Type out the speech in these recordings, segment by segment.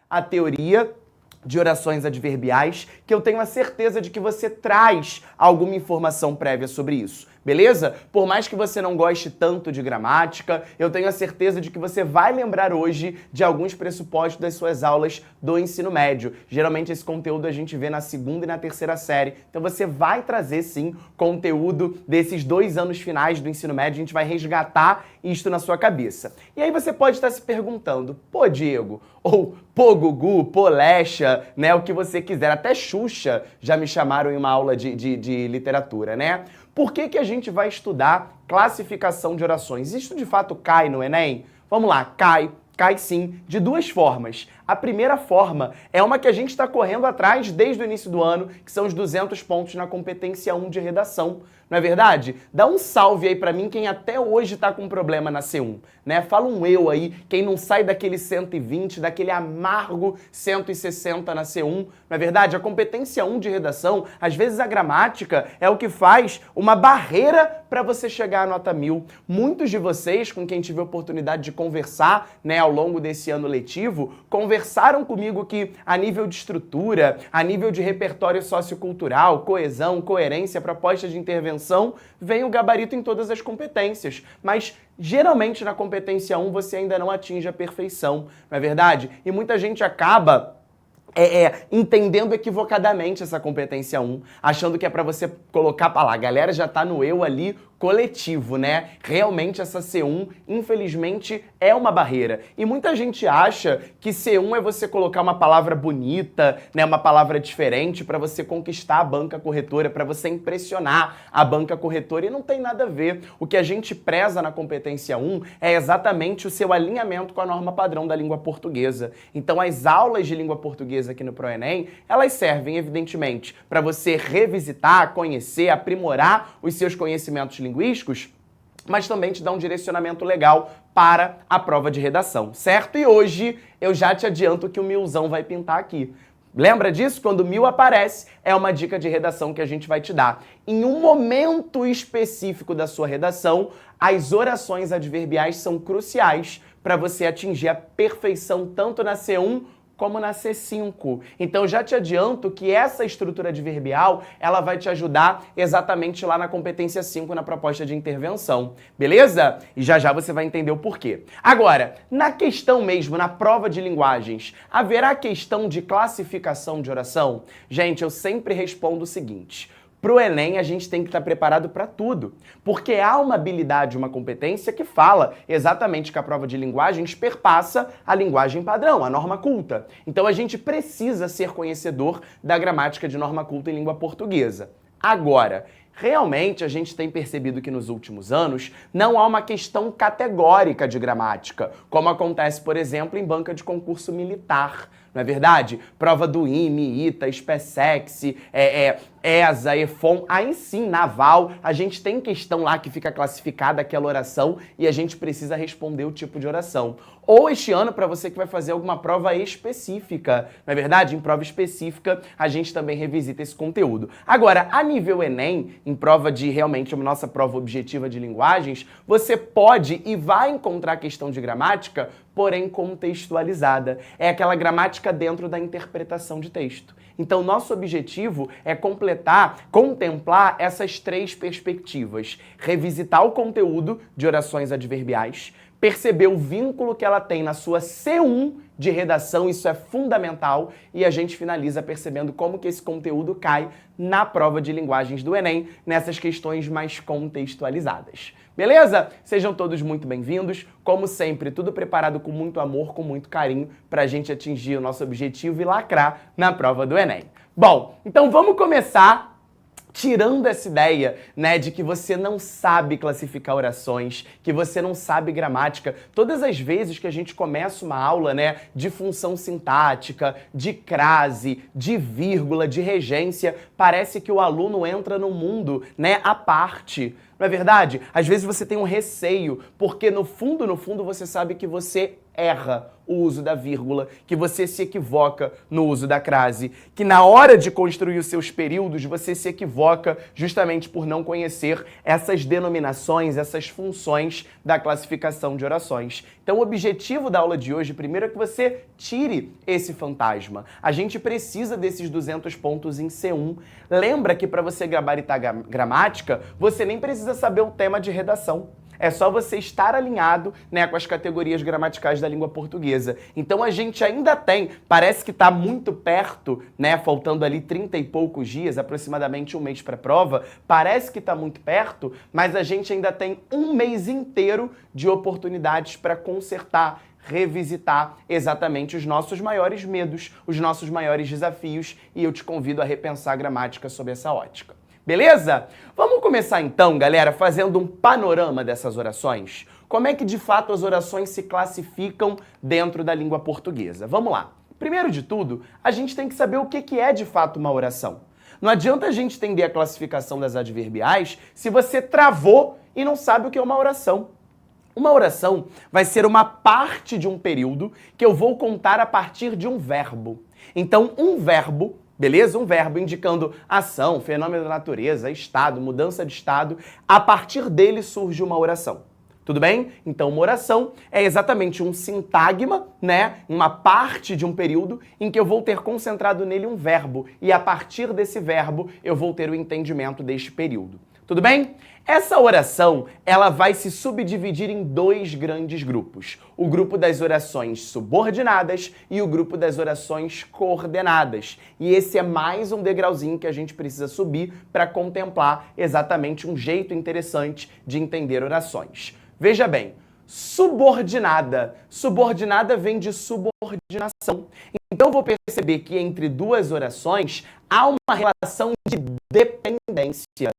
a teoria de orações adverbiais, que eu tenho a certeza de que você traz alguma informação prévia sobre isso, beleza? Por mais que você não goste tanto de gramática, eu tenho a certeza de que você vai lembrar hoje de alguns pressupostos das suas aulas do ensino médio. Geralmente esse conteúdo a gente vê na segunda e na terceira série, então você vai trazer sim conteúdo desses 2 anos finais do ensino médio, a gente vai resgatar isto na sua cabeça. E aí você pode estar se perguntando, pô Diego, ou pô Gugu, pô Lecha, né, o que você quiser, até Xuxa já me chamaram em uma aula de literatura, né? Por que a gente vai estudar classificação de orações? Isso de fato cai no Enem? Vamos lá, cai sim, de 2 formas. A primeira forma é uma que a gente está correndo atrás desde o início do ano, que são os 200 pontos na competência 1 de redação. Não é verdade? Dá um salve aí pra mim quem até hoje tá com problema na C1, né? Fala um eu aí, quem não sai daquele 120, daquele amargo 160 na C1. Não é verdade? A competência 1 de redação, às vezes a gramática é o que faz uma barreira para você chegar à nota 1000. Muitos de vocês, com quem tive a oportunidade de conversar, né, ao longo desse ano letivo, conversaram comigo que a nível de estrutura, a nível de repertório sociocultural, coesão, coerência, proposta de intervenção, vem o gabarito em todas as competências, mas geralmente na competência 1 você ainda não atinge a perfeição, não é verdade? E muita gente acaba entendendo equivocadamente essa competência 1, achando que é para você colocar para lá, a galera já tá no eu ali coletivo, né? Realmente essa C1, infelizmente, é uma barreira. E muita gente acha que C1 é você colocar uma palavra bonita, né, uma palavra diferente para você conquistar a banca corretora, para você impressionar a banca corretora, e não tem nada a ver. O que a gente preza na competência 1 é exatamente o seu alinhamento com a norma padrão da língua portuguesa. Então as aulas de língua portuguesa aqui no ProEnem, elas servem, evidentemente, para você revisitar, conhecer, aprimorar os seus conhecimentos linguísticos, mas também te dá um direcionamento legal para a prova de redação, certo? E hoje eu já te adianto que o 1000zão vai pintar aqui. Lembra disso? Quando o 1000 aparece, é uma dica de redação que a gente vai te dar. Em um momento específico da sua redação, as orações adverbiais são cruciais para você atingir a perfeição tanto na C1 como na C5. Então já te adianto que essa estrutura adverbial, ela vai te ajudar exatamente lá na competência 5, na proposta de intervenção, beleza? E já você vai entender o porquê. Agora, na questão mesmo, na prova de linguagens, haverá questão de classificação de oração? Gente, eu sempre respondo o seguinte: pro Enem, a gente tem que estar preparado para tudo, porque há uma habilidade, uma competência que fala exatamente que a prova de linguagens perpassa a linguagem padrão, a norma culta. Então a gente precisa ser conhecedor da gramática de norma culta em língua portuguesa. Agora, realmente a gente tem percebido que nos últimos anos não há uma questão categórica de gramática, como acontece, por exemplo, em banca de concurso militar. Não é verdade? Prova do IME, ITA, SPSEX, ESA, EFON, aí sim, naval, a gente tem questão lá que fica classificada aquela oração e a gente precisa responder o tipo de oração. Ou este ano, para você que vai fazer alguma prova específica, não é verdade? Em prova específica, a gente também revisita esse conteúdo. Agora, a nível Enem, em prova de realmente a nossa prova objetiva de linguagens, você pode e vai encontrar questão de gramática, porém contextualizada. É aquela gramática dentro da interpretação de texto. Então, nosso objetivo é contemplar essas 3 perspectivas. Revisitar o conteúdo de orações adverbiais, perceber o vínculo que ela tem na sua C1 de redação, isso é fundamental, e a gente finaliza percebendo como que esse conteúdo cai na prova de linguagens do Enem, nessas questões mais contextualizadas. Beleza? Sejam todos muito bem-vindos. Como sempre, tudo preparado com muito amor, com muito carinho, para a gente atingir o nosso objetivo e lacrar na prova do Enem. Bom, então vamos começar tirando essa ideia, né, de que você não sabe classificar orações, que você não sabe gramática. Todas as vezes que a gente começa uma aula, né, de função sintática, de crase, de vírgula, de regência, parece que o aluno entra num mundo, né, à parte. Não é verdade? Às vezes você tem um receio, porque no fundo, você sabe que você erra o uso da vírgula, que você se equivoca no uso da crase, que na hora de construir os seus períodos você se equivoca justamente por não conhecer essas denominações, essas funções da classificação de orações. Então o objetivo da aula de hoje, primeiro, é que você tire esse fantasma. A gente precisa desses 200 pontos em C1. Lembra que para você gabaritar gramática, você nem precisa saber o tema de redação. É só você estar alinhado, né, com as categorias gramaticais da língua portuguesa. Então a gente ainda tem, parece que está muito perto, né, faltando ali 30 e poucos dias, aproximadamente um mês para a prova, parece que está muito perto, mas a gente ainda tem um mês inteiro de oportunidades para consertar, revisitar exatamente os nossos maiores medos, os nossos maiores desafios, e eu te convido a repensar a gramática sob essa ótica. Beleza? Vamos começar então, galera, fazendo um panorama dessas orações. Como é que de fato as orações se classificam dentro da língua portuguesa? Vamos lá. Primeiro de tudo, a gente tem que saber o que é de fato uma oração. Não adianta a gente entender a classificação das adverbiais se você travou e não sabe o que é uma oração. Uma oração vai ser uma parte de um período que eu vou contar a partir de um verbo. Então, um verbo, beleza? Um verbo indicando ação, fenômeno da natureza, estado, mudança de estado. A partir dele surge uma oração. Tudo bem? Então, uma oração é exatamente um sintagma, né? Uma parte de um período em que eu vou ter concentrado nele um verbo. E a partir desse verbo, eu vou ter o entendimento deste período. Tudo bem? Essa oração, ela vai se subdividir em dois grandes grupos. O grupo das orações subordinadas e o grupo das orações coordenadas. E esse é mais um degrauzinho que a gente precisa subir para contemplar exatamente um jeito interessante de entender orações. Veja bem, subordinada. Subordinada vem de subordinação. Então eu vou perceber que entre duas orações há uma relação de dependência.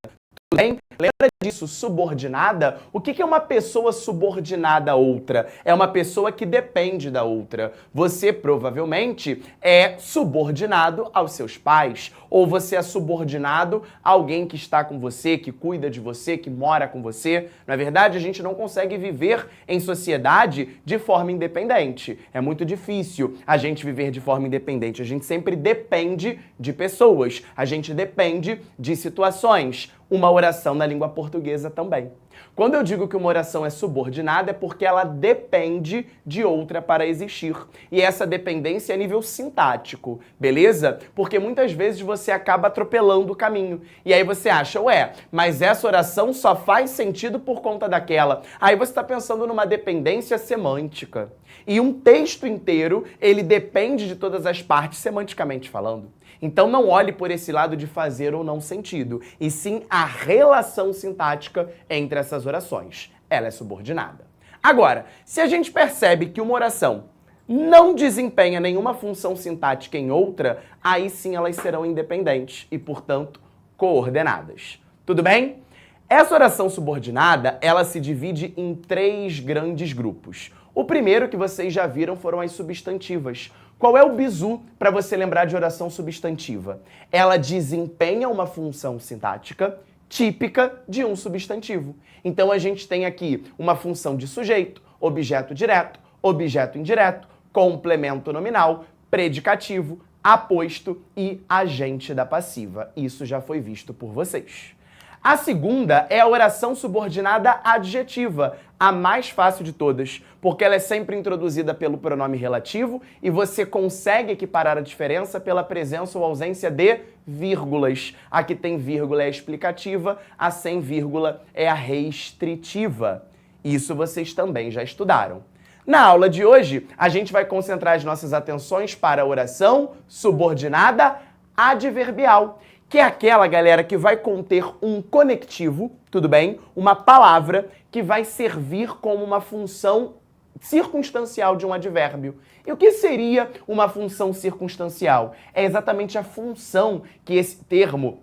Tudo bem? Lembra disso, subordinada? O que é uma pessoa subordinada a outra? É uma pessoa que depende da outra. Você provavelmente é subordinado aos seus pais, ou você é subordinado a alguém que está com você, que cuida de você, que mora com você. Na verdade, a gente não consegue viver em sociedade de forma independente. É muito difícil a gente viver de forma independente. A gente sempre depende de pessoas, a gente depende de situações. Uma oração na língua portuguesa também. Quando eu digo que uma oração é subordinada, é porque ela depende de outra para existir. E essa dependência é a nível sintático, beleza? Porque muitas vezes você acaba atropelando o caminho. E aí você acha, ué, mas essa oração só faz sentido por conta daquela. Aí você está pensando numa dependência semântica. E um texto inteiro, ele depende de todas as partes semanticamente falando. Então não olhe por esse lado de fazer ou não sentido, e sim a relação sintática entre essas orações. Ela é subordinada. Agora, se a gente percebe que uma oração não desempenha nenhuma função sintática em outra, aí sim elas serão independentes e, portanto, coordenadas. Tudo bem? Essa oração subordinada, ela se divide em três grandes grupos. O primeiro que vocês já viram foram as substantivas. Qual é o bizu para você lembrar de oração substantiva? Ela desempenha uma função sintática típica de um substantivo. Então a gente tem aqui uma função de sujeito, objeto direto, objeto indireto, complemento nominal, predicativo, aposto e agente da passiva. Isso já foi visto por vocês. A segunda é a oração subordinada adjetiva, a mais fácil de todas, porque ela é sempre introduzida pelo pronome relativo e você consegue equiparar a diferença pela presença ou ausência de vírgulas. A que tem vírgula é a explicativa, a sem vírgula é a restritiva. Isso vocês também já estudaram. Na aula de hoje, a gente vai concentrar as nossas atenções para a oração subordinada adverbial, que é aquela, galera, que vai conter um conectivo, tudo bem? Uma palavra que vai servir como uma função circunstancial de um advérbio. E o que seria uma função circunstancial? É exatamente a função que esse termo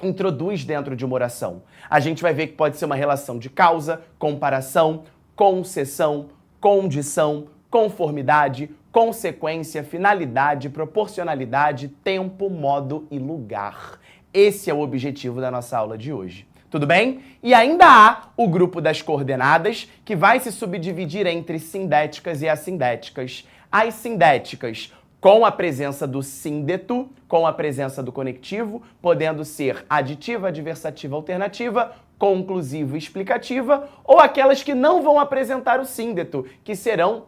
introduz dentro de uma oração. A gente vai ver que pode ser uma relação de causa, comparação, concessão, condição, conformidade, consequência, finalidade, proporcionalidade, tempo, modo e lugar. Esse é o objetivo da nossa aula de hoje. Tudo bem? E ainda há o grupo das coordenadas, que vai se subdividir entre sindéticas e assindéticas. As sindéticas, com a presença do síndeto, com a presença do conectivo, podendo ser aditiva, adversativa, alternativa, conclusiva e explicativa, ou aquelas que não vão apresentar o síndeto,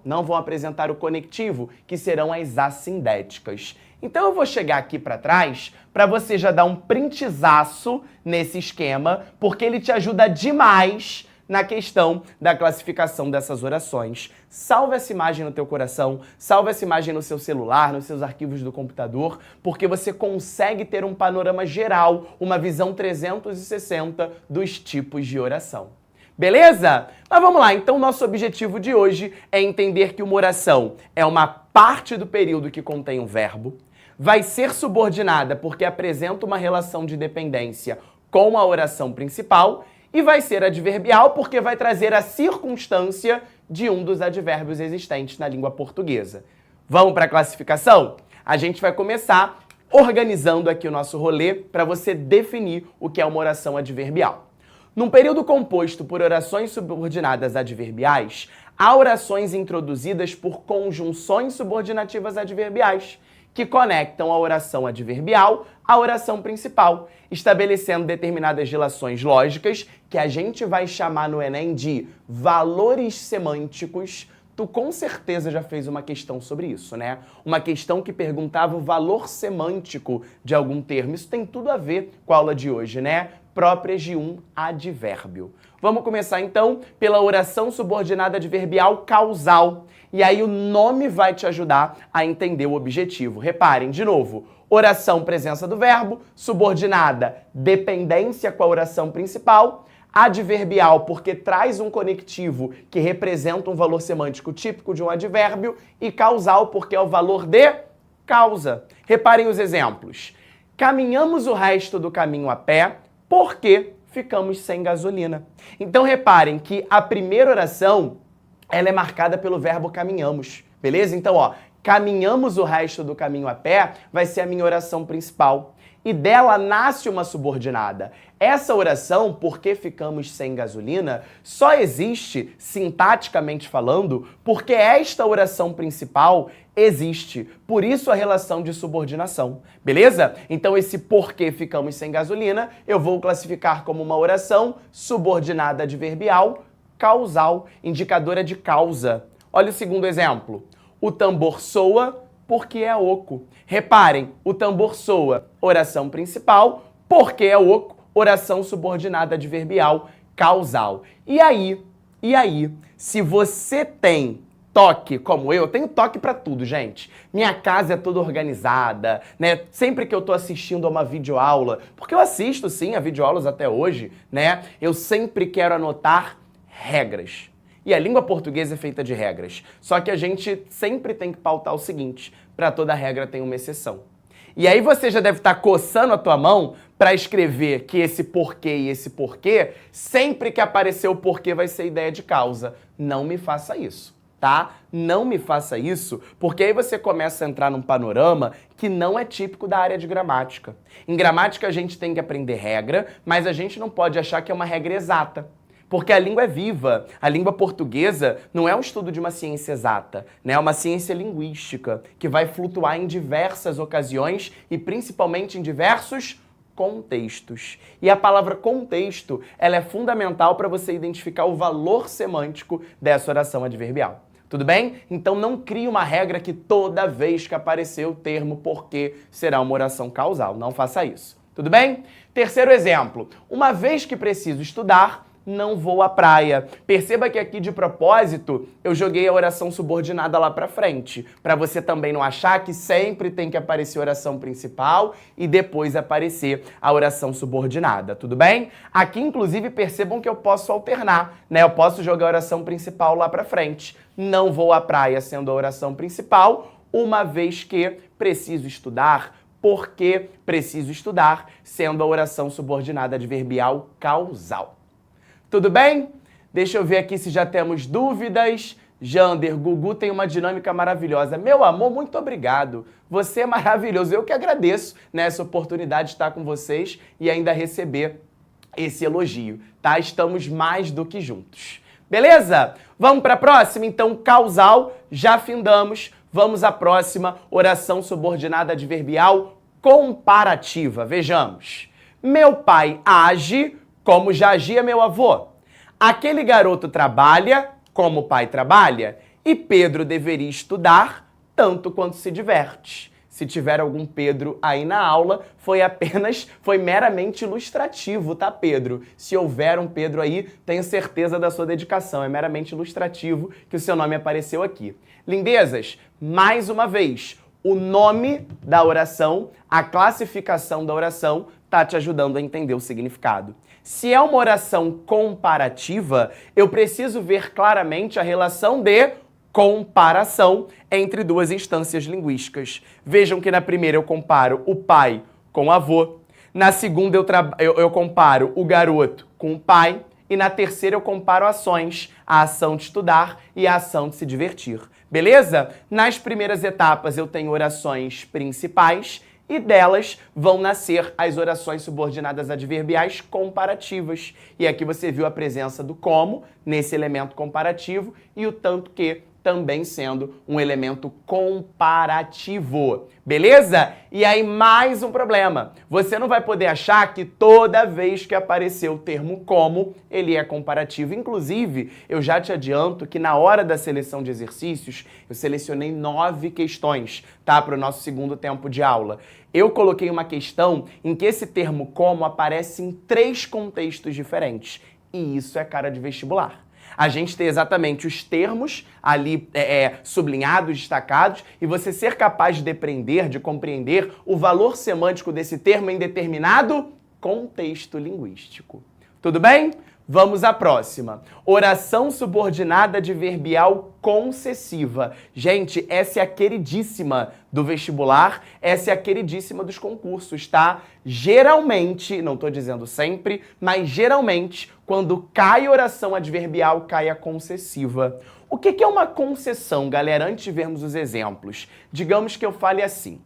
não vão apresentar o conectivo, que serão as assindéticas. Então eu vou chegar aqui para trás para você já dar um printzaço nesse esquema, porque ele te ajuda demais na questão da classificação dessas orações. Salva essa imagem no teu coração, salva essa imagem no seu celular, nos seus arquivos do computador, porque você consegue ter um panorama geral, uma visão 360 dos tipos de oração. Beleza? Mas vamos lá, então nosso objetivo de hoje é entender que uma oração é uma parte do período que contém um verbo, vai ser subordinada porque apresenta uma relação de dependência com a oração principal e vai ser adverbial porque vai trazer a circunstância de um dos advérbios existentes na língua portuguesa. Vamos para a classificação? A gente vai começar organizando aqui o nosso rolê para você definir o que é uma oração adverbial. Num período composto por orações subordinadas adverbiais, há orações introduzidas por conjunções subordinativas adverbiais, que conectam a oração adverbial à oração principal, estabelecendo determinadas relações lógicas que a gente vai chamar no Enem de valores semânticos. Tu com certeza já fez uma questão sobre isso, né? Uma questão que perguntava o valor semântico de algum termo. Isso tem tudo a ver com a aula de hoje, né? Próprias de um advérbio. Vamos começar então pela oração subordinada adverbial causal. E aí o nome vai te ajudar a entender o objetivo. Reparem, de novo, oração presença do verbo, subordinada dependência com a oração principal, adverbial porque traz um conectivo que representa um valor semântico típico de um advérbio e causal porque é o valor de causa. Reparem os exemplos. Caminhamos o resto do caminho a pé porque ficamos sem gasolina. Então reparem que a primeira oração ela é marcada pelo verbo caminhamos, beleza? Então, ó, caminhamos o resto do caminho a pé vai ser a minha oração principal. E dela nasce uma subordinada. Essa oração, porque ficamos sem gasolina, só existe, sintaticamente falando, porque esta oração principal existe. Por isso a relação de subordinação, beleza? Então esse porquê ficamos sem gasolina, eu vou classificar como uma oração subordinada adverbial causal, indicadora de causa. Olha o segundo exemplo. O tambor soa porque é oco. Reparem, o tambor soa, oração principal, porque é oco, oração subordinada adverbial causal. E aí, se você tem toque, como eu tenho toque pra tudo, gente. Minha casa é toda organizada, né? Sempre que eu tô assistindo a uma videoaula, porque eu assisto sim a videoaulas até hoje, né? Eu sempre quero anotar regras. E a língua portuguesa é feita de regras. Só que a gente sempre tem que pautar o seguinte, para toda regra tem uma exceção. E aí você já deve estar coçando a tua mão para escrever que esse porquê e esse porquê, sempre que aparecer o porquê vai ser ideia de causa. Não me faça isso, tá? Não me faça isso, porque aí você começa a entrar num panorama que não é típico da área de gramática. Em gramática a gente tem que aprender regra, mas a gente não pode achar que é uma regra exata. Porque a língua é viva. A língua portuguesa não é um estudo de uma ciência exata, né? É uma ciência linguística que vai flutuar em diversas ocasiões e principalmente em diversos contextos. E a palavra contexto, ela é fundamental para você identificar o valor semântico dessa oração adverbial. Tudo bem? Então não crie uma regra que toda vez que aparecer o termo porque será uma oração causal. Não faça isso. Tudo bem? Terceiro exemplo. Uma vez que preciso estudar, não vou à praia. Perceba que aqui de propósito eu joguei a oração subordinada lá pra frente, para você também não achar que sempre tem que aparecer a oração principal e depois aparecer a oração subordinada, tudo bem? Aqui inclusive percebam que eu posso alternar, né? Eu posso jogar a oração principal lá pra frente. Não vou à praia sendo a oração principal, uma vez que preciso estudar, porque preciso estudar, sendo a oração subordinada adverbial causal. Tudo bem? Deixa eu ver aqui se já temos dúvidas. Jander, Gugu tem uma dinâmica maravilhosa. Meu amor, muito obrigado. Você é maravilhoso. Eu que agradeço, né, essa oportunidade de estar com vocês e ainda receber esse elogio, tá? Estamos mais do que juntos. Beleza? Vamos para a próxima? Então, causal, já findamos. Vamos à próxima, oração subordinada adverbial comparativa. Vejamos. Meu pai age como já agia meu avô. Aquele garoto trabalha como o pai trabalha, e Pedro deveria estudar tanto quanto se diverte. Se tiver algum Pedro aí na aula, foi meramente ilustrativo, tá, Pedro? Se houver um Pedro aí, tenho certeza da sua dedicação. É meramente ilustrativo que o seu nome apareceu aqui. Lindezas, mais uma vez, o nome da oração, a classificação da oração, tá te ajudando a entender o significado. Se é uma oração comparativa, eu preciso ver claramente a relação de comparação entre duas instâncias linguísticas. Vejam que na primeira eu comparo o pai com o avô, na segunda eu comparo o garoto com o pai, e na terceira eu comparo ações, a ação de estudar e a ação de se divertir. Beleza? Nas primeiras etapas eu tenho orações principais, e delas vão nascer as orações subordinadas adverbiais comparativas. E aqui você viu a presença do como nesse elemento comparativo e o tanto que também sendo um elemento comparativo. Beleza? E aí mais um problema. Você não vai poder achar que toda vez que aparecer o termo como, ele é comparativo. Inclusive, eu já te adianto que na hora da seleção de exercícios, eu selecionei 9 questões, tá? Para o nosso segundo tempo de aula. Eu coloquei uma questão em que esse termo como aparece em 3 contextos diferentes. E isso é cara de vestibular. A gente tem exatamente os termos ali sublinhados, destacados, e você ser capaz de depreender, de compreender o valor semântico desse termo em determinado contexto linguístico. Tudo bem? Vamos à próxima. Oração subordinada adverbial concessiva. Gente, essa é a queridíssima do vestibular, essa é a queridíssima dos concursos, tá? Geralmente, não estou dizendo sempre, mas geralmente, quando cai oração adverbial, cai a concessiva. O que é uma concessão, galera? Antes de vermos os exemplos, digamos que eu fale assim.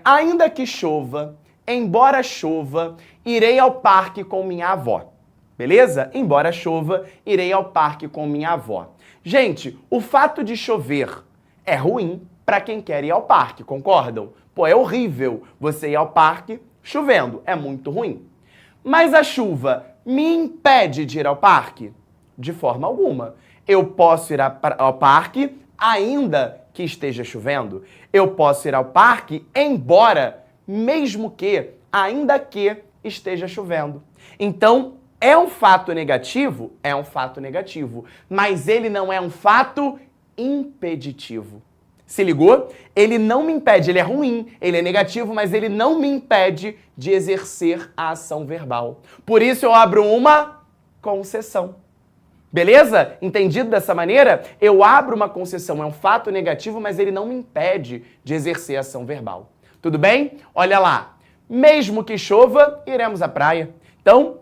Ainda que chova, embora chova, irei ao parque com minha avó. Beleza? Embora chova, irei ao parque com minha avó. Gente, o fato de chover é ruim para quem quer ir ao parque, concordam? Pô, é horrível você ir ao parque chovendo, é muito ruim. Mas a chuva me impede de ir ao parque? De forma alguma. Eu posso ir ao parque ainda que esteja chovendo. Eu posso ir ao parque embora, mesmo que, ainda que esteja chovendo. Então, é um fato negativo? É um fato negativo. Mas ele não é um fato impeditivo. Se ligou? Ele não me impede, ele é ruim, ele é negativo, mas ele não me impede de exercer a ação verbal. Por isso eu abro uma concessão. Beleza? Entendido dessa maneira? Eu abro uma concessão, é um fato negativo, mas ele não me impede de exercer a ação verbal. Tudo bem? Olha lá. Mesmo que chova, iremos à praia. Então,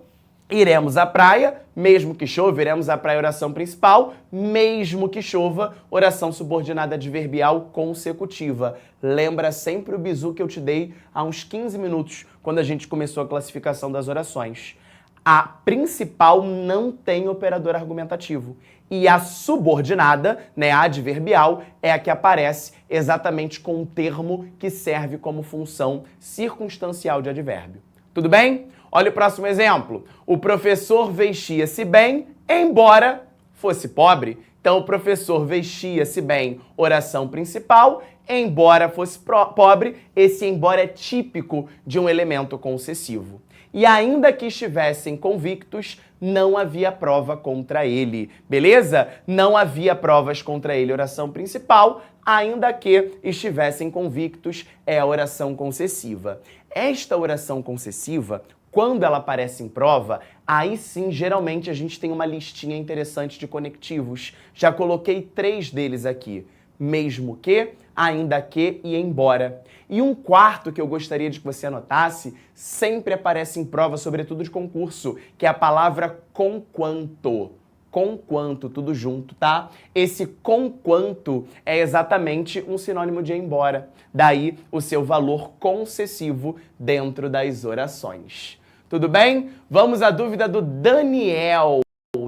iremos à praia, mesmo que chova, iremos à praia, oração principal, mesmo que chova, oração subordinada adverbial consecutiva. Lembra sempre o bizu que eu te dei há uns 15 minutos, quando a gente começou a classificação das orações. A principal não tem operador argumentativo. E a subordinada, né, a adverbial, é a que aparece exatamente com um termo que serve como função circunstancial de advérbio. Tudo bem? Olha o próximo exemplo. O professor vestia-se bem, embora fosse pobre. Então, o professor vestia-se bem, oração principal, embora fosse pobre. Esse embora é típico de um elemento concessivo. E ainda que estivessem convictos, não havia prova contra ele. Beleza? Não havia provas contra ele, oração principal, ainda que estivessem convictos, é a oração concessiva. Esta oração concessiva, quando ela aparece em prova, aí sim, geralmente, a gente tem uma listinha interessante de conectivos. Já coloquei 3 deles aqui. Mesmo que, ainda que e embora. E um quarto que eu gostaria de que você anotasse, sempre aparece em prova, sobretudo de concurso, que é a palavra conquanto. Conquanto, tudo junto, tá? Esse conquanto é exatamente um sinônimo de embora. Daí o seu valor concessivo dentro das orações. Tudo bem? Vamos à dúvida do Daniel.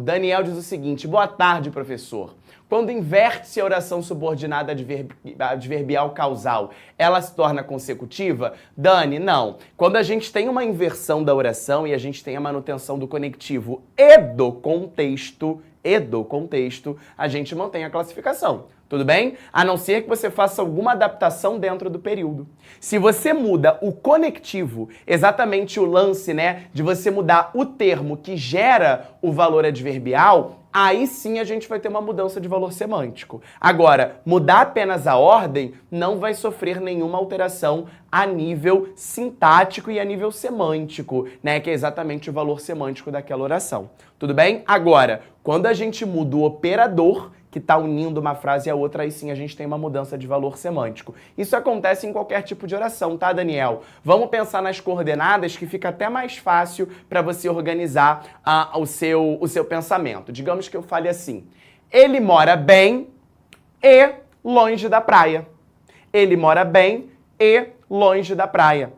Daniel diz o seguinte: boa tarde, professor. Quando inverte-se a oração subordinada adverbial causal, ela se torna consecutiva? Dani, não. Quando a gente tem uma inversão da oração e a gente tem a manutenção do conectivo e do contexto, a gente mantém a classificação. Tudo bem? A não ser que você faça alguma adaptação dentro do período. Se você muda o conectivo, exatamente o lance, né, de você mudar o termo que gera o valor adverbial, aí sim a gente vai ter uma mudança de valor semântico. Agora, mudar apenas a ordem não vai sofrer nenhuma alteração a nível sintático e a nível semântico, né, que é exatamente o valor semântico daquela oração. Tudo bem? Agora, quando a gente muda o operador que está unindo uma frase a outra, aí sim a gente tem uma mudança de valor semântico. Isso acontece em qualquer tipo de oração, tá, Daniel? Vamos pensar nas coordenadas, que fica até mais fácil para você organizar o seu pensamento. Digamos que eu fale assim: ele mora bem e longe da praia. Ele mora bem e longe da praia.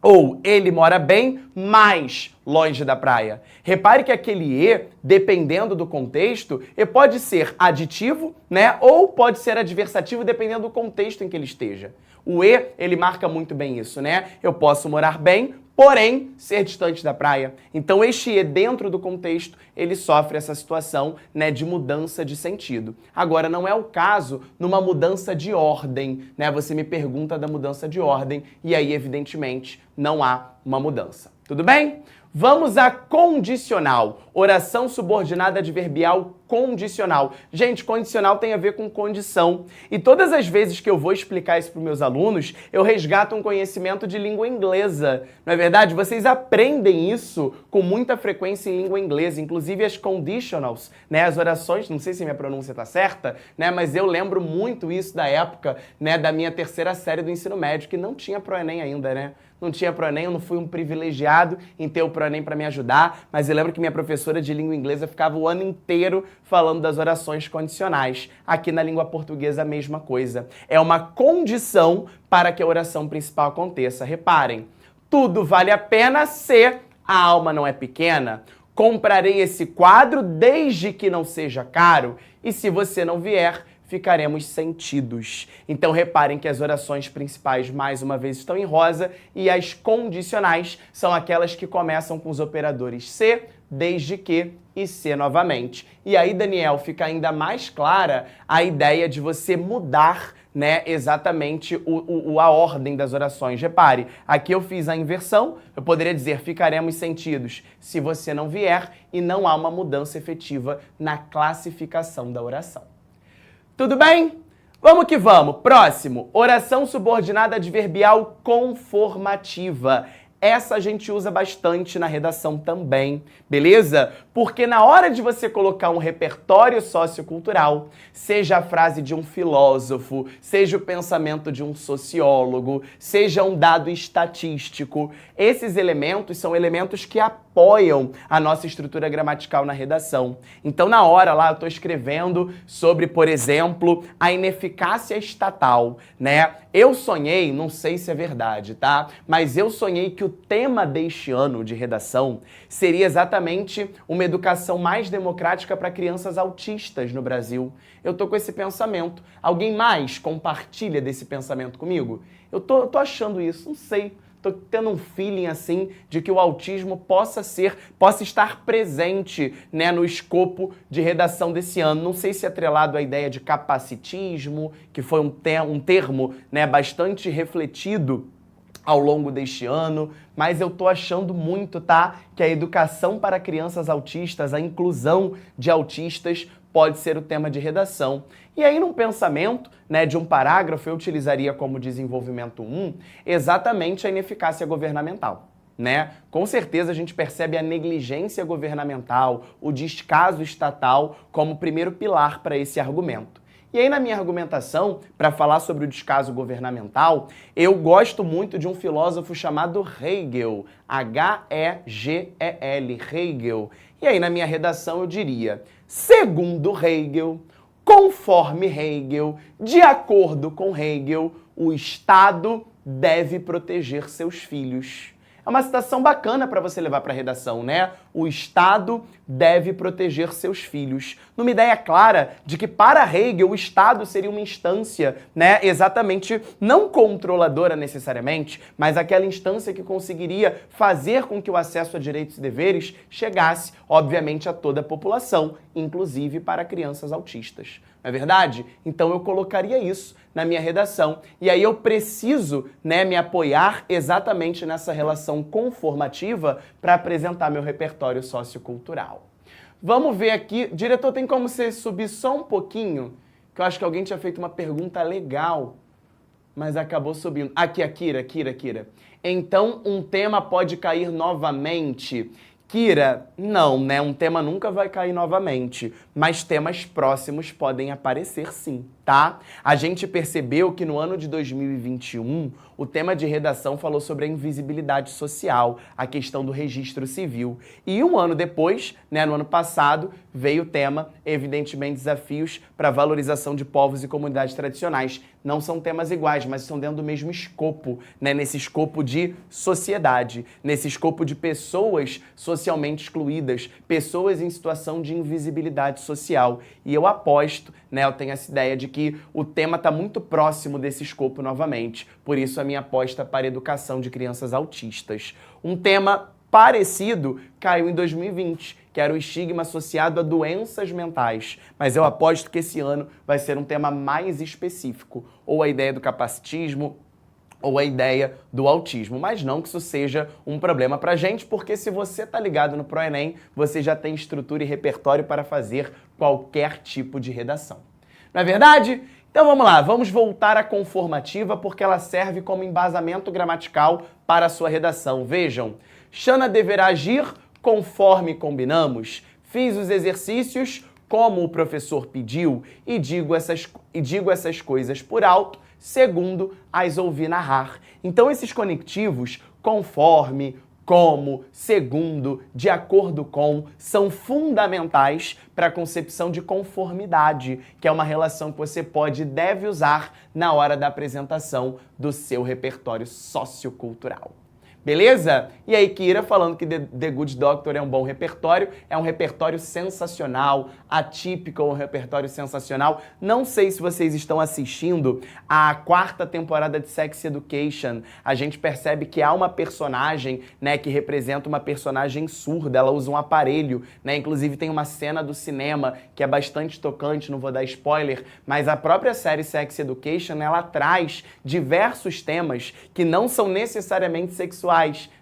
Ou ele mora bem, mais longe da praia. Repare que aquele e, dependendo do contexto, pode ser aditivo, né? Ou pode ser adversativo, dependendo do contexto em que ele esteja. O e, ele marca muito bem isso, né? Eu posso morar bem, porém ser distante da praia. Então este e, dentro do contexto, ele sofre essa situação, né, de mudança de sentido. Agora, não é o caso numa mudança de ordem, né? Você me pergunta da mudança de ordem e aí, evidentemente, não há uma mudança. Tudo bem? Vamos a condicional. Oração subordinada adverbial condicional. Gente, condicional tem a ver com condição. E todas as vezes que eu vou explicar isso para os meus alunos, eu resgato um conhecimento de língua inglesa. Não é verdade? Vocês aprendem isso com muita frequência em língua inglesa, inclusive as conditionals, né? As orações, não sei se minha pronúncia está certa, né? Mas eu lembro muito isso da época, né, da minha terceira série do ensino médio, que não tinha ProEnem ainda, né? Não tinha ProEnem, eu não fui um privilegiado em ter o ProEnem para me ajudar, mas eu lembro que minha professora de língua inglesa ficava o ano inteiro falando das orações condicionais. Aqui na língua portuguesa a mesma coisa. É uma condição para que a oração principal aconteça. Reparem, tudo vale a pena se a alma não é pequena. Comprarei esse quadro desde que não seja caro, e se você não vier, ficaremos sentidos. Então reparem que as orações principais, mais uma vez, estão em rosa e as condicionais são aquelas que começam com os operadores se, desde que e se novamente. E aí, Daniel, fica ainda mais clara a ideia de você mudar, né, exatamente a ordem das orações. Repare, aqui eu fiz a inversão, eu poderia dizer ficaremos sentidos se você não vier, e não há uma mudança efetiva na classificação da oração. Tudo bem? Vamos que vamos. Próximo, oração subordinada adverbial conformativa. Essa a gente usa bastante na redação também, beleza? Porque na hora de você colocar um repertório sociocultural, seja a frase de um filósofo, seja o pensamento de um sociólogo, seja um dado estatístico, esses elementos são elementos que apoiam a nossa estrutura gramatical na redação. Então, na hora lá, eu estou escrevendo sobre, por exemplo, a ineficácia estatal, né? Eu sonhei, não sei se é verdade, tá? Mas eu sonhei que o tema deste ano de redação seria exatamente uma educação mais democrática para crianças autistas no Brasil. Eu tô com esse pensamento. Alguém mais compartilha desse pensamento comigo? Eu tô achando isso, não sei. Tô tendo um feeling assim de que o autismo possa estar presente, né, no escopo de redação desse ano. Não sei se é atrelado à ideia de capacitismo, que foi um termo, né, bastante refletido ao longo deste ano, mas eu tô achando muito, tá, que a educação para crianças autistas, a inclusão de autistas pode ser o tema de redação. E aí, num pensamento, né, de um parágrafo, eu utilizaria como desenvolvimento 1 exatamente a ineficácia governamental, né? Com certeza a gente percebe a negligência governamental, o descaso estatal como primeiro pilar para esse argumento. E aí, na minha argumentação, para falar sobre o descaso governamental, eu gosto muito de um filósofo chamado Hegel, H-E-G-E-L, Hegel. E aí, na minha redação, eu diria: segundo Hegel, conforme Hegel, de acordo com Hegel, o Estado deve proteger seus filhos. É uma citação bacana para você levar para a redação, né? o Estado deve proteger seus filhos. Numa ideia clara de que, para Hegel, o Estado seria uma instância, né, exatamente não controladora necessariamente, mas aquela instância que conseguiria fazer com que o acesso a direitos e deveres chegasse, obviamente, a toda a população, inclusive para crianças autistas. Não é verdade? Então eu colocaria isso na minha redação. E aí eu preciso, né, me apoiar exatamente nessa relação conformativa para apresentar meu repertório sociocultural. Vamos ver aqui. Diretor, tem como você subir só um pouquinho? Que eu acho que alguém tinha feito uma pergunta legal, mas acabou subindo. Aqui, a Kira. Então, um tema pode cair novamente? Kira, não, né? Um tema nunca vai cair novamente, mas temas próximos podem aparecer sim, tá? A gente percebeu que no ano de 2021, o tema de redação falou sobre a invisibilidade social, a questão do registro civil. E um ano depois, né, no ano passado, veio o tema, evidentemente, desafios para a valorização de povos e comunidades tradicionais. Não são temas iguais, mas estão dentro do mesmo escopo, né? Nesse escopo de sociedade, nesse escopo de pessoas socialmente excluídas, pessoas em situação de invisibilidade social. E eu aposto, né, eu tenho essa ideia de que o tema está muito próximo desse escopo novamente. Por isso a minha aposta para a educação de crianças autistas. Um tema parecido caiu em 2020, que era o estigma associado a doenças mentais. Mas eu aposto que esse ano vai ser um tema mais específico, ou a ideia do capacitismo, ou a ideia do autismo. Mas não que isso seja um problema pra gente, porque se você tá ligado no ProEnem, você já tem estrutura e repertório para fazer qualquer tipo de redação. Não é verdade? Então vamos lá, vamos voltar à conformativa, porque ela serve como embasamento gramatical para a sua redação. Vejam, Xana deverá agir conforme combinamos. Fiz os exercícios como o professor pediu e digo essas coisas por alto, segundo as ouvi narrar. Então esses conectivos, conforme, como, segundo, de acordo com, são fundamentais para a concepção de conformidade, que é uma relação que você pode e deve usar na hora da apresentação do seu repertório sociocultural. Beleza? E aí, Kira falando que The Good Doctor é um bom repertório, é um repertório sensacional, atípico, um repertório sensacional. Não sei se vocês estão assistindo a 4ª temporada de Sex Education. A gente percebe que há uma personagem, né, que representa uma personagem surda, ela usa um aparelho, né? Inclusive tem uma cena do cinema que é bastante tocante, não vou dar spoiler, mas a própria série Sex Education, ela traz diversos temas que não são necessariamente sexuais,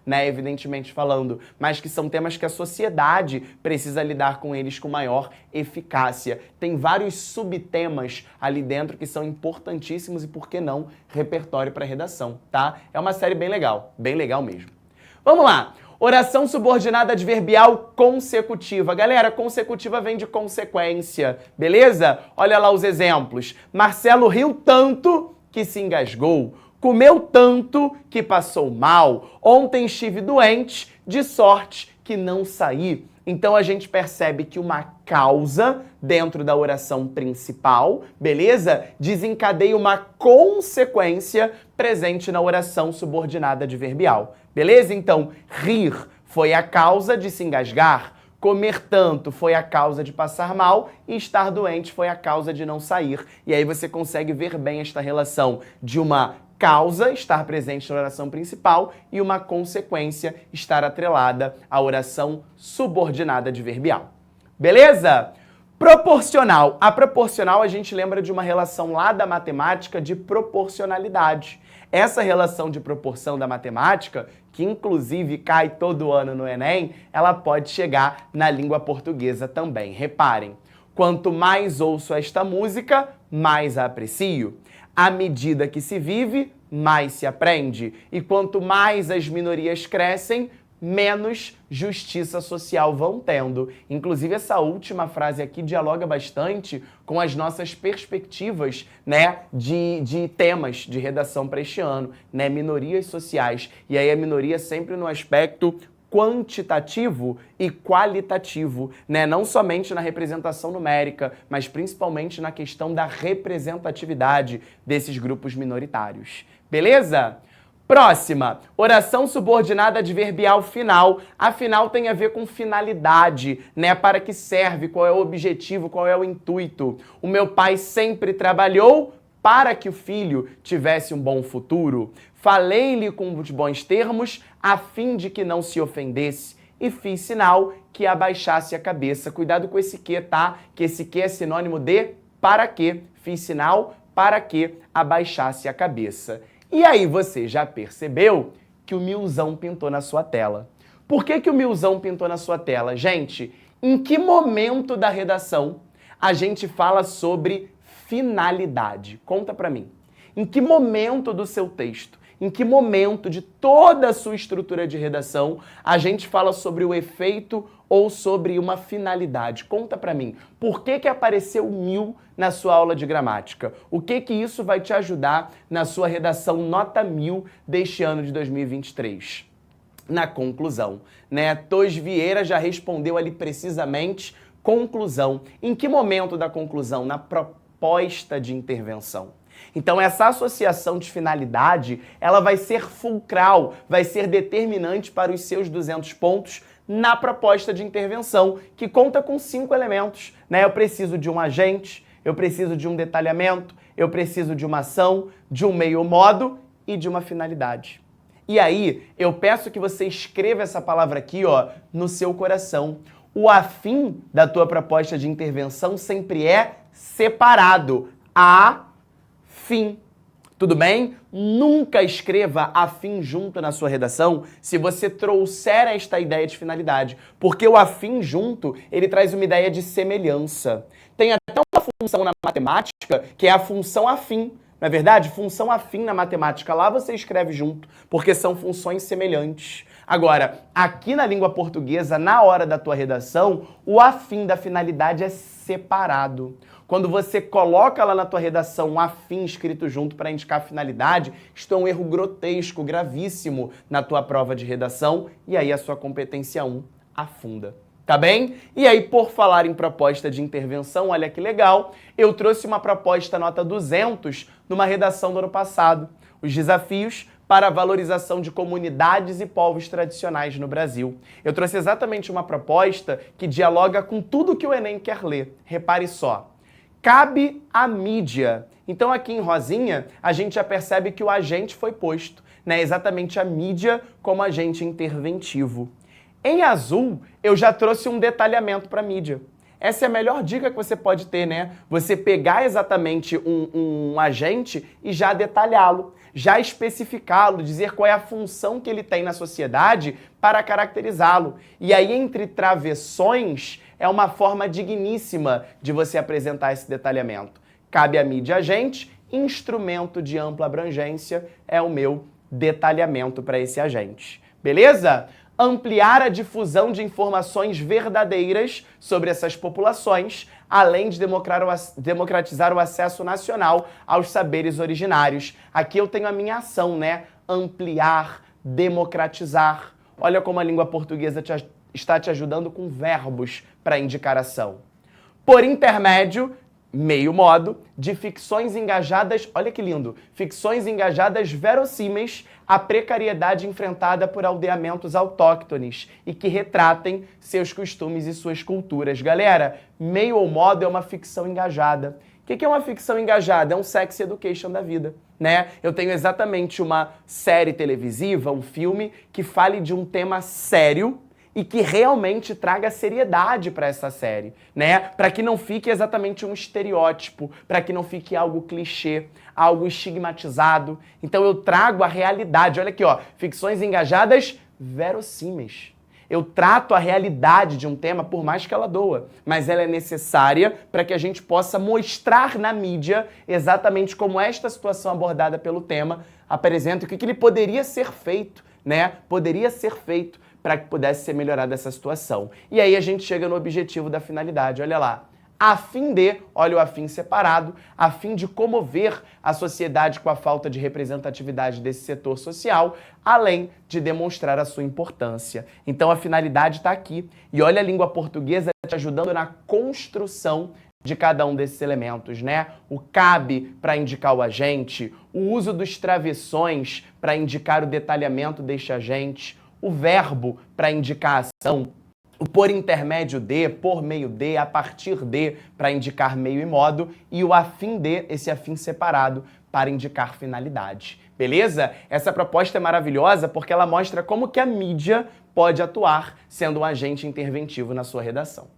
né, evidentemente falando, mas que são temas que a sociedade precisa lidar com eles com maior eficácia. Tem vários subtemas ali dentro que são importantíssimos e, por que não, repertório para redação, tá? É uma série bem legal mesmo. Vamos lá! Oração subordinada adverbial consecutiva. Galera, consecutiva vem de consequência, beleza? Olha lá os exemplos. Marcelo riu tanto que se engasgou. Comeu tanto que passou mal. Ontem estive doente, de sorte que não saí. Então a gente percebe que uma causa dentro da oração principal, beleza? Desencadeia uma consequência presente na oração subordinada adverbial. Beleza? Então, rir foi a causa de se engasgar. Comer tanto foi a causa de passar mal e estar doente foi a causa de não sair. E aí você consegue ver bem esta relação de uma causa estar presente na oração principal e uma consequência estar atrelada à oração subordinada adverbial. Beleza? Proporcional. A proporcional a gente lembra de uma relação lá da matemática de proporcionalidade. Essa relação de proporção da matemática, que inclusive cai todo ano no Enem, ela pode chegar na língua portuguesa também. Reparem, quanto mais ouço esta música, mais a aprecio. À medida que se vive, mais se aprende. E quanto mais as minorias crescem, menos justiça social vão tendo. Inclusive, essa última frase aqui dialoga bastante com as nossas perspectivas, né, de temas de redação para este ano, né, minorias sociais. E aí a minoria sempre no aspecto quantitativo e qualitativo, né? Não somente na representação numérica, mas principalmente na questão da representatividade desses grupos minoritários. Beleza? Próxima, oração subordinada adverbial final. A final tem a ver com finalidade, né? Para que serve, qual é o objetivo, qual é o intuito. O meu pai sempre trabalhou para que o filho tivesse um bom futuro. Falei-lhe com os bons termos, a fim de que não se ofendesse, e fiz sinal que abaixasse a cabeça. Cuidado com esse que, tá? Que esse que é sinônimo de para que. Fiz sinal para que abaixasse a cabeça. E aí você já percebeu que o Milzão pintou na sua tela. Por que o Milzão pintou na sua tela? Gente, em que momento da redação a gente fala sobre finalidade? Conta pra mim. Em que momento do seu texto, em que momento de toda a sua estrutura de redação a gente fala sobre o efeito ou sobre uma finalidade? Conta pra mim. Por que apareceu 1000 na sua aula de gramática? O que isso vai te ajudar na sua redação nota 1000 deste ano de 2023? Na conclusão, né? Tos Vieira já respondeu ali precisamente conclusão. Em que momento da conclusão? Na proposta de intervenção. Então essa associação de finalidade, ela vai ser fulcral, vai ser determinante para os seus 200 pontos na proposta de intervenção, que conta com 5 elementos, né? Eu preciso de um agente, eu preciso de um detalhamento, eu preciso de uma ação, de um meio modo e de uma finalidade. E aí, eu peço que você escreva essa palavra aqui, ó, no seu coração. O afim da tua proposta de intervenção sempre é separado. Afim. Tudo bem? Nunca escreva afim junto na sua redação se você trouxer esta ideia de finalidade, porque o afim junto, ele traz uma ideia de semelhança. Tem até uma função na matemática que é a função afim. Não é verdade? Função afim na matemática, lá você escreve junto, porque são funções semelhantes. Agora, aqui na língua portuguesa, na hora da tua redação, o afim da finalidade é separado. Quando você coloca lá na tua redação um afim escrito junto para indicar a finalidade, isto é um erro grotesco, gravíssimo na tua prova de redação, e aí a sua competência 1 afunda. Tá bem? E aí, por falar em proposta de intervenção, olha que legal, eu trouxe uma proposta nota 200 numa redação do ano passado. Os desafios para a valorização de comunidades e povos tradicionais no Brasil. Eu trouxe exatamente uma proposta que dialoga com tudo que o Enem quer ler. Repare só. Cabe à mídia. Então aqui em rosinha, a gente já percebe que o agente foi posto, né? Exatamente a mídia como agente interventivo. Em azul, eu já trouxe um detalhamento para a mídia. Essa é a melhor dica que você pode ter, né? Você pegar exatamente um agente e já detalhá-lo, já especificá-lo, dizer qual é a função que ele tem na sociedade para caracterizá-lo. E aí, entre travessões, é uma forma digníssima de você apresentar esse detalhamento. Cabe à mídia agente, instrumento de ampla abrangência é o meu detalhamento para esse agente. Beleza? Ampliar a difusão de informações verdadeiras sobre essas populações, além de democratizar o acesso nacional aos saberes originários. Aqui eu tenho a minha ação, né? Ampliar, democratizar. Olha como a língua portuguesa está te ajudando com verbos para indicar ação. Por intermédio, meio modo, de ficções engajadas, olha que lindo, ficções engajadas verossímeis à precariedade enfrentada por aldeamentos autóctones e que retratem seus costumes e suas culturas. Galera, meio ou modo é uma ficção engajada. O que é uma ficção engajada? É um sex education da vida, né? Eu tenho exatamente uma série televisiva, um filme, que fale de um tema sério e que realmente traga seriedade para essa série, né? Para que não fique exatamente um estereótipo, para que não fique algo clichê, algo estigmatizado. Então eu trago a realidade. Olha aqui, ó, ficções engajadas verossímeis. Eu trato a realidade de um tema, por mais que ela doa, mas ela é necessária para que a gente possa mostrar na mídia exatamente como esta situação abordada pelo tema apresenta, o que ele poderia ser feito, né? Poderia ser feito para que pudesse ser melhorada essa situação. E aí a gente chega no objetivo da finalidade, olha lá. A fim de, olha o afim separado, a fim de comover a sociedade com a falta de representatividade desse setor social, além de demonstrar a sua importância. Então a finalidade está aqui. E olha a língua portuguesa te ajudando na construção de cada um desses elementos, né? O cabe para indicar o agente, o uso dos travessões para indicar o detalhamento deste agente, o verbo para indicar a ação, o por intermédio de, por meio de, a partir de, para indicar meio e modo, e o a fim de, esse a fim separado, para indicar finalidade. Beleza? Essa proposta é maravilhosa porque ela mostra como que a mídia pode atuar sendo um agente interventivo na sua redação.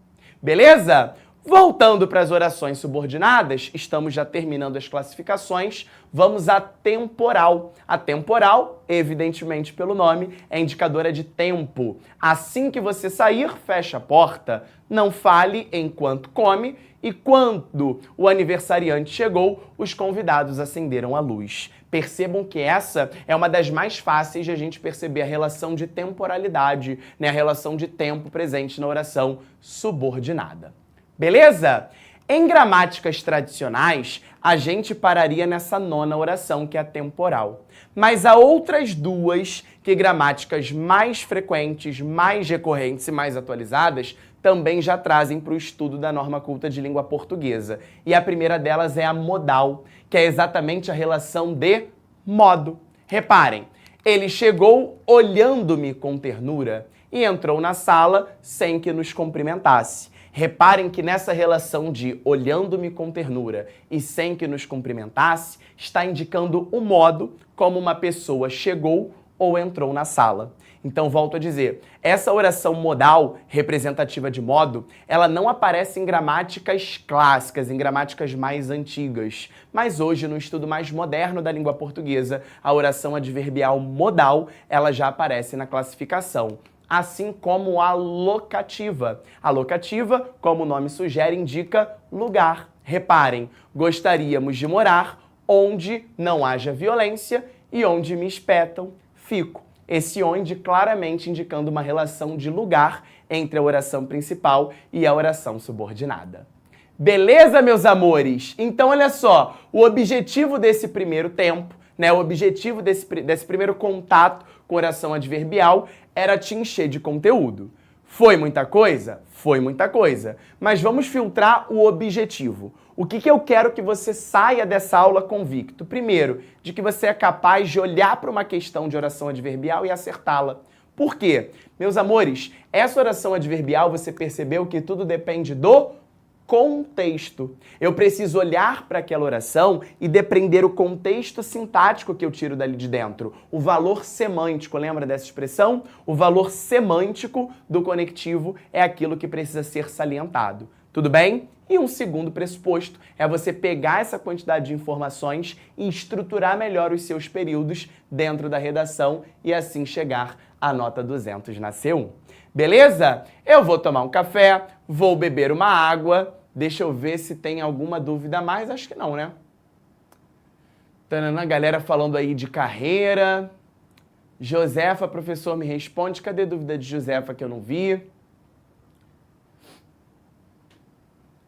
Beleza? Voltando para as orações subordinadas, estamos já terminando as classificações, vamos à temporal. A temporal, evidentemente pelo nome, é indicadora de tempo. Assim que você sair, fecha a porta, não fale enquanto come e quando o aniversariante chegou, os convidados acenderam a luz. Percebam que essa é uma das mais fáceis de a gente perceber a relação de temporalidade, né? A relação de tempo presente na oração subordinada. Beleza? Em gramáticas tradicionais, a gente pararia nessa nona oração, que é a temporal. Mas há outras duas que gramáticas mais frequentes, mais recorrentes e mais atualizadas também já trazem para o estudo da norma culta de língua portuguesa. E a primeira delas é a modal, que é exatamente a relação de modo. Reparem, ele chegou olhando-me com ternura e entrou na sala sem que nos cumprimentasse. Reparem que nessa relação de olhando-me com ternura e sem que nos cumprimentasse, está indicando o modo como uma pessoa chegou ou entrou na sala. Então, volto a dizer, essa oração modal, representativa de modo, ela não aparece em gramáticas clássicas, em gramáticas mais antigas. Mas hoje, no estudo mais moderno da língua portuguesa, a oração adverbial modal, ela já aparece na classificação. Assim como a locativa. A locativa, como o nome sugere, indica lugar. Reparem, gostaríamos de morar onde não haja violência e onde me espetam, fico. Esse onde claramente indicando uma relação de lugar entre a oração principal e a oração subordinada. Beleza, meus amores? Então, olha só, o objetivo desse primeiro tempo, né, o objetivo desse primeiro contato com oração adverbial era te encher de conteúdo. Foi muita coisa? Foi muita coisa. Mas vamos filtrar o objetivo. O que eu quero que você saia dessa aula convicto? Primeiro, de que você é capaz de olhar para uma questão de oração adverbial e acertá-la. Por quê? Meus amores, essa oração adverbial você percebeu que tudo depende do contexto. Eu preciso olhar para aquela oração e depreender o contexto sintático que eu tiro dali de dentro. O valor semântico, lembra dessa expressão? O valor semântico do conectivo é aquilo que precisa ser salientado. Tudo bem? E um segundo pressuposto é você pegar essa quantidade de informações e estruturar melhor os seus períodos dentro da redação e assim chegar à nota 200 na C1. Beleza? Eu vou tomar um café, vou beber uma água. Deixa eu ver se tem alguma dúvida a mais. Acho que não, né? Tanana, galera falando aí de carreira. Josefa, professor, me responde. Cadê a dúvida de Josefa que eu não vi?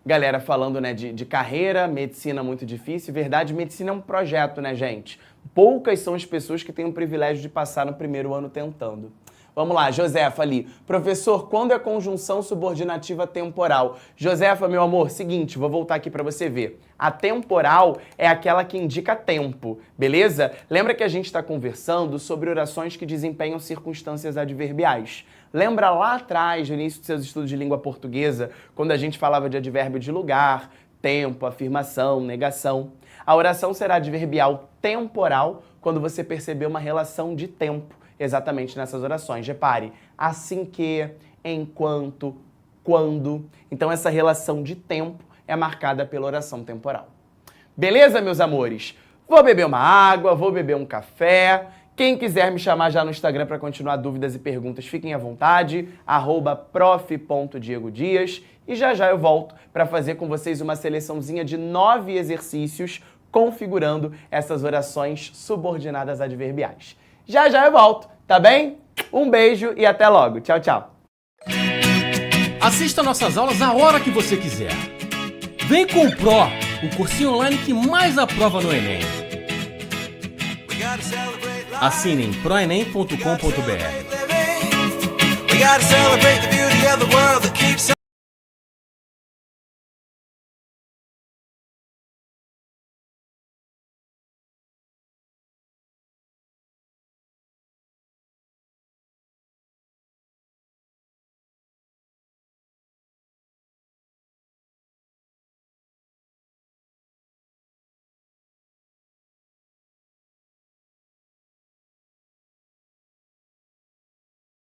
Galera falando, né, de carreira, medicina muito difícil. Verdade, medicina é um projeto, né, gente? Poucas são as pessoas que têm o privilégio de passar no primeiro ano tentando. Vamos lá, Josefa ali. Professor, quando é conjunção subordinativa temporal? Josefa, meu amor, seguinte, vou voltar aqui para você ver. A temporal é aquela que indica tempo, beleza? Lembra que a gente está conversando sobre orações que desempenham circunstâncias adverbiais. Lembra lá atrás, no início dos seus estudos de língua portuguesa, quando a gente falava de advérbio de lugar, tempo, afirmação, negação? A oração será adverbial temporal quando você perceber uma relação de tempo exatamente nessas orações. Repare, assim que, enquanto, quando. Então essa relação de tempo é marcada pela oração temporal. Beleza, meus amores? Vou beber uma água, vou beber um café. Quem quiser me chamar já no Instagram para continuar dúvidas e perguntas, fiquem à vontade, @prof.diegodias. E já eu volto para fazer com vocês uma seleçãozinha de 9 exercícios configurando essas orações subordinadas adverbiais. Já eu volto, tá bem? Um beijo e até logo. Tchau, tchau. Assista nossas aulas a hora que você quiser. Vem com o Pro, o cursinho online que mais aprova no Enem. Assine em proenem.com.br.